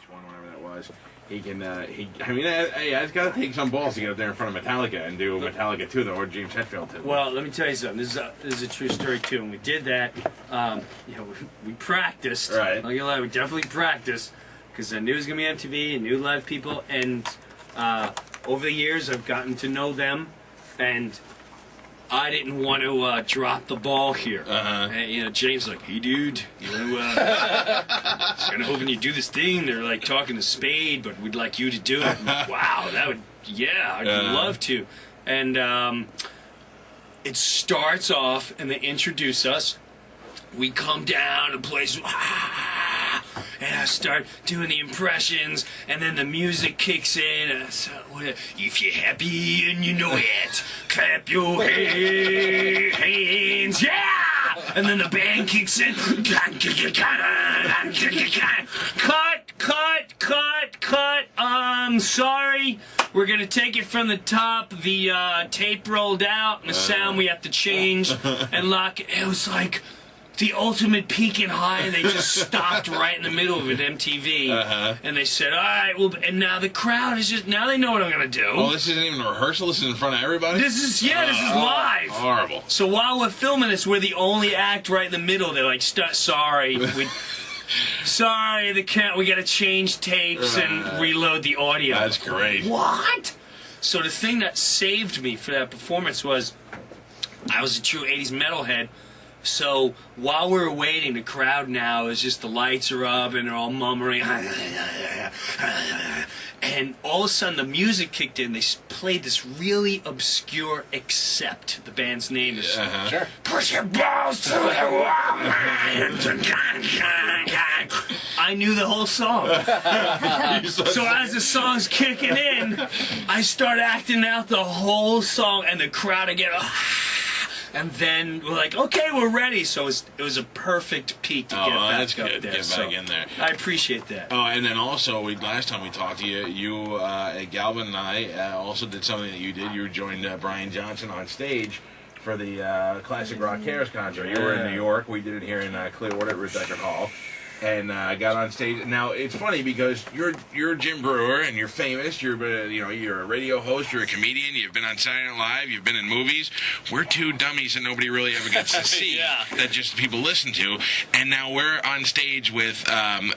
VH1, whatever that was. He can, I mean, it's got to take some balls to get up there in front of Metallica and do Metallica too, though, or James Hetfield too. Well, let me tell you something. This is a true story too. When we did that, we practiced. Right. Like you we definitely practiced because I knew it was gonna be on TV and knew live people. And over the years, I've gotten to know them, and I didn't want to drop the ball here. And, James like, hey, dude, it's kind of hoping you do this thing. They're like talking to Spade, but we'd like you to do it. Like, wow, I'd love to. And it starts off, and they introduce us. We come down to place, and I start doing the impressions, and then the music kicks in. And if you're happy and you know it, clap your hands, yeah! And then the band kicks in. Cut. Sorry. We're gonna take it from the top. The tape rolled out, and the sound we have to change and lock it. It was like the ultimate peak and high, and they just stopped right in the middle of it, MTV. And they said, all right, well, and now the crowd is just, now they know what I'm going to do. Oh, this isn't even a rehearsal? This is in front of everybody? This is live. Horrible. So while we're filming this, we're the only act right in the middle. They're like, sorry, we got to change tapes and reload the audio. That's great. What? So the thing that saved me for that performance was I was a true 80s metalhead. So while we were waiting, the crowd now is just the lights are up and they're all murmuring. And all of a sudden the music kicked in. They played this really obscure Accept. The band's name is Sure. Push Your Balls to the Wall. I knew the whole song. So as the song's kicking in, I start acting out the whole song, and the crowd again. And then we're like, okay, we're ready. So it was a perfect peak to get back up there. Get back in there. I appreciate that. Oh, and then also, last time we talked to you, Galvin and I also did something that you did. You joined Brian Johnson on stage for the Classic Rock Cares concert. You were in New York. We did it here in Clearwater at Rebecca Hall. And got on stage. Now it's funny because you're Jim Breuer and you're famous. You're a radio host. You're a comedian. You've been on Saturday Night Live. You've been in movies. We're two dummies that nobody really ever gets to see. That just people listen to. And now we're on stage with Ryan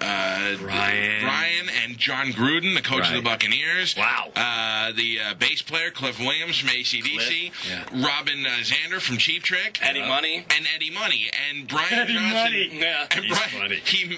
and John Gruden, the coach of the Buccaneers. Wow. The bass player Cliff Williams from AC/DC. Robin Zander from Cheap Trick. Eddie Money. And Eddie Money. And Brian Johnson. Yeah. And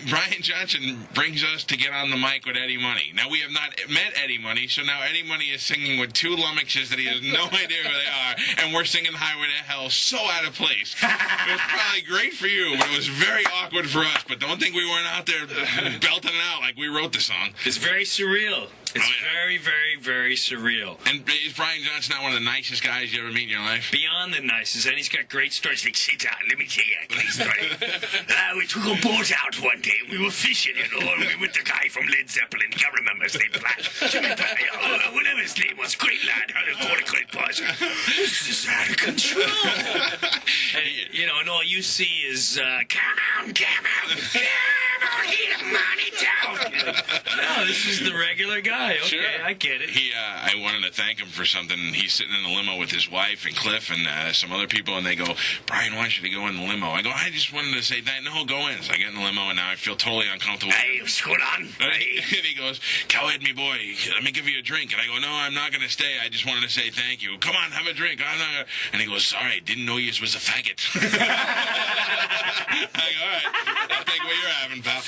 Brian Johnson brings us to get on the mic with Eddie Money. Now, we have not met Eddie Money, so now Eddie Money is singing with two lummoxes that he has no idea who they are, and we're singing Highway to Hell so out of place. It was probably great for you, but it was very awkward for us. But don't think we weren't out there belting it out like we wrote the song. It's very surreal. It's very, very, very surreal. And is Brian Johnson not one of the nicest guys you ever meet in your life? Beyond the nicest, and he's got great stories. Like, sit down, let me tell you a great story. We took a boat out one day. We were fishing, and we were with the guy from Led Zeppelin. Can't remember his name. Jimmy Breuer, whatever his name was. Great lad. Great boss. This is out of control. And, and all you see is, come on, get money down. No, this is the regular guy. Okay, sure. I get it. I wanted to thank him for something. He's sitting in the limo with his wife and Cliff and some other people, and they go, Brian wants you to go in the limo. I go, I just wanted to say that. No, go in. So I get in the limo, and now I feel totally uncomfortable. Hey, what's going on? And he goes, go ahead, me boy. Let me give you a drink. And I go, no, I'm not going to stay. I just wanted to say thank you. Come on, have a drink. I'm not gonna... And he goes, sorry, didn't know you was a faggot. I go, all right, I'll take what you're having, pal.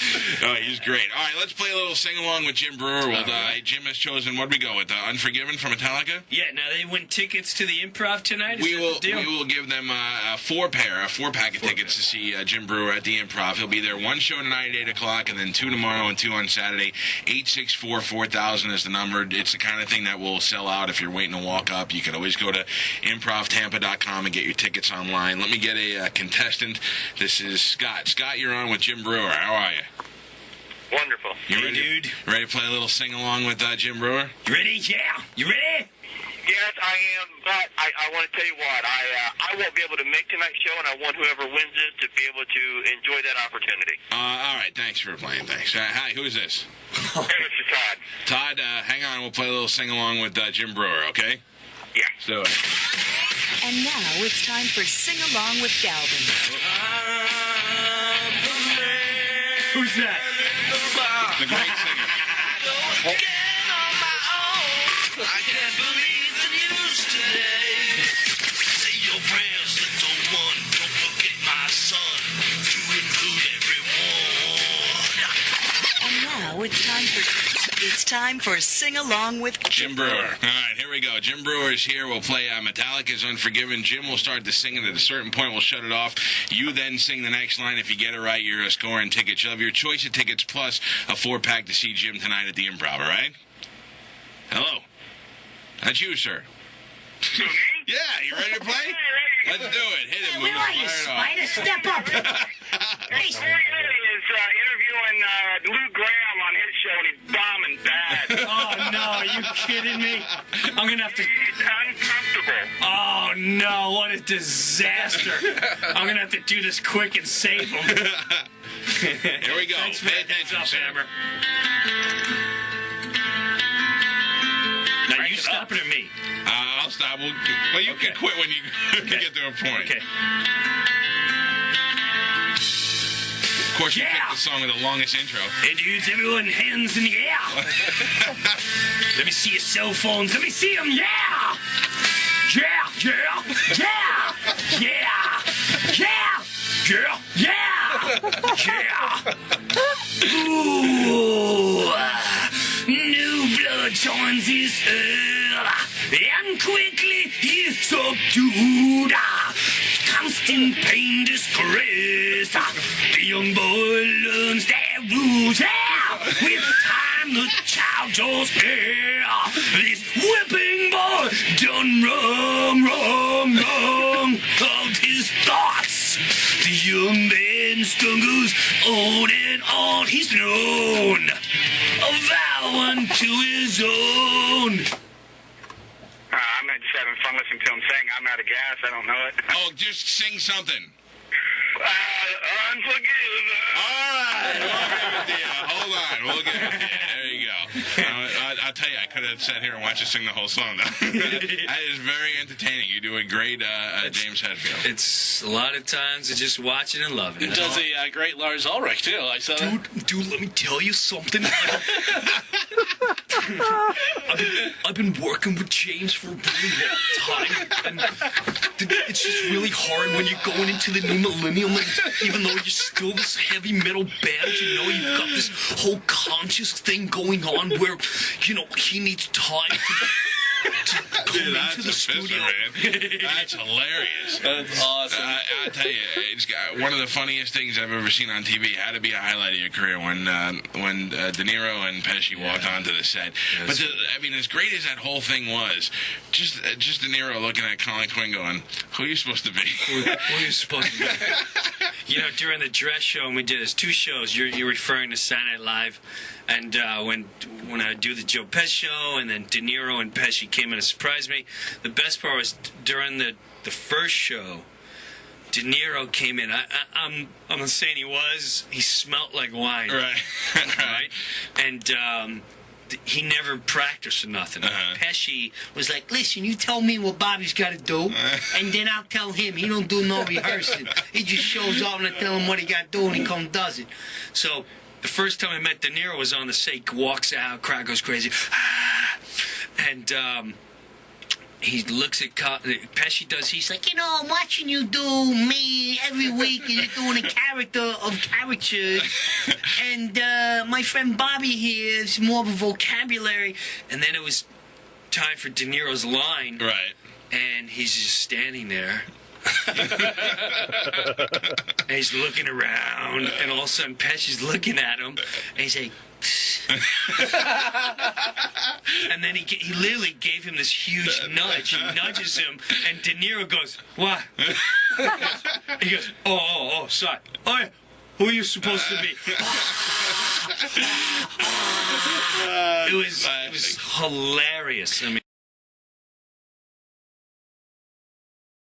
Oh, he's great. All right, let's play a little sing-along with Jim Breuer. Jim has chosen, what do we go with, Unforgiven from Metallica? Yeah, now they win tickets to the Improv tonight? We will give them a four-pack of tickets to see Jim Breuer at the Improv. He'll be there one show tonight at 8 o'clock, and then two tomorrow and two on Saturday. 864-4000 is the number. It's the kind of thing that will sell out if you're waiting to walk up. You can always go to improvtampa.com and get your tickets online. Let me get a contestant. This is Scott. Scott, you're on with Jim Breuer. How are you? Wonderful. You ready, dude? Ready to play a little sing-along with Jim Breuer? You ready? Yeah. You ready? Yes, I am, but I want to tell you what, I won't be able to make tonight's show, and I want whoever wins this to be able to enjoy that opportunity. All right, thanks for playing. Thanks. Hi, who's this? Hey, Mr. Todd. Todd, hang on. We'll play a little sing-along with Jim Breuer, okay? Yeah. Let's do it. And now it's time for Sing Along with Galvin. Who's that? The great singer. I can't believe the news today. Say your prayers, little one. Don't forget my son. To include everyone. And now it's time for Sing Along with Jim Breuer. All right, here we go. Jim Breuer is here. We'll play Metallica's Unforgiven. Jim will start to sing, and at a certain point, we'll shut it off. You then sing the next line. If you get it right, you're scoring tickets. You'll have your choice of tickets plus a 4-pack to see Jim tonight at the Improv, all right? Hello. That's you, sir. Yeah, you ready to play? Let's do it. Hit it, Where are you, Spider? Step up. Hey, is interviewing Lou Graham on his show, and he's bombing bad. Oh, no, are you kidding me? I'm going to have to... It's uncomfortable. Oh, no, what a disaster. I'm going to have to do this quick and save him. Here we go. Thanks for Pay the heads attention, up, sir. Hammer. Now, you stopping at me? I'll stop. Well, you can quit when you get to a point. Okay. Of course, you Yeah. picked the song with the longest intro. Hey, dudes, everyone, hands in the air. Let me see your cell phones. Let me see them. Yeah. Yeah. Yeah. Yeah. Yeah. Yeah. Yeah. Yeah. Yeah. Ooh. New blood joins his earl, and quickly he's subdued. Constant pain, disgrace. The young boy learns their rules. With time, the child draws hair. This whipping boy done wrong of his thoughts. The young man struggles on and on. He's known a vow unto his own. I'm not just having fun listening to him sing. I'm out of gas. I don't know it. Oh, just sing something. Unforgiven. All right. We'll give it to you. Hold on. We'll give it to you. There you go. I'll tell you, I could have sat here and watched you sing the whole song, though. That is very entertaining. You do a great James Hetfield. It's a lot of times of just watching and loving. He does a great Lars Ulrich, too. I saw that. Dude, let me tell you something. I've been working with James for a really long time, and it's just really hard when you're going into the new millennium, and even though you're still this heavy metal band, you know you've got this whole conscious thing going on where, you know, he needs time to come into the studio. Man. That's hilarious. That's awesome. I'll tell you, it's one of the funniest things I've ever seen on TV. Had to be a highlight of your career when De Niro and Pesci walked onto the set. But I mean, as great as that whole thing was, just De Niro looking at Colin Quinn going, "Who are you supposed to be?" Who are you supposed to be? You know, during the dress show, and we did this 2 shows. You're referring to Saturday Night Live, and when I do the Joe Pesci show, and then De Niro and Pesci came in to surprise me. The best part was during the first show, De Niro came in. I'm not saying he was. He smelt like wine. Right. Right? And he never practiced or nothing. Pesci was like, listen, you tell me what Bobby's got to do, and then I'll tell him. He don't do no rehearsing. He just shows up and I tell him what he got to do, and he comes does it. So the first time I met De Niro was on the set. Walks out, crowd goes crazy. And he looks at Pesci does. He's like, you know, I'm watching you do me every week, and you're doing a character of characters. And my friend Bobby here is more of a vocabulary. And then it was time for De Niro's line. Right. And he's just standing there. And he's looking around, and all of a sudden Pesci's looking at him, and he's like, and then he literally gave him this huge nudge. He nudges him, and De Niro goes, "What?" He goes, "Oh, sorry. Oh, yeah. Who are you supposed to be?" It was hilarious. I mean.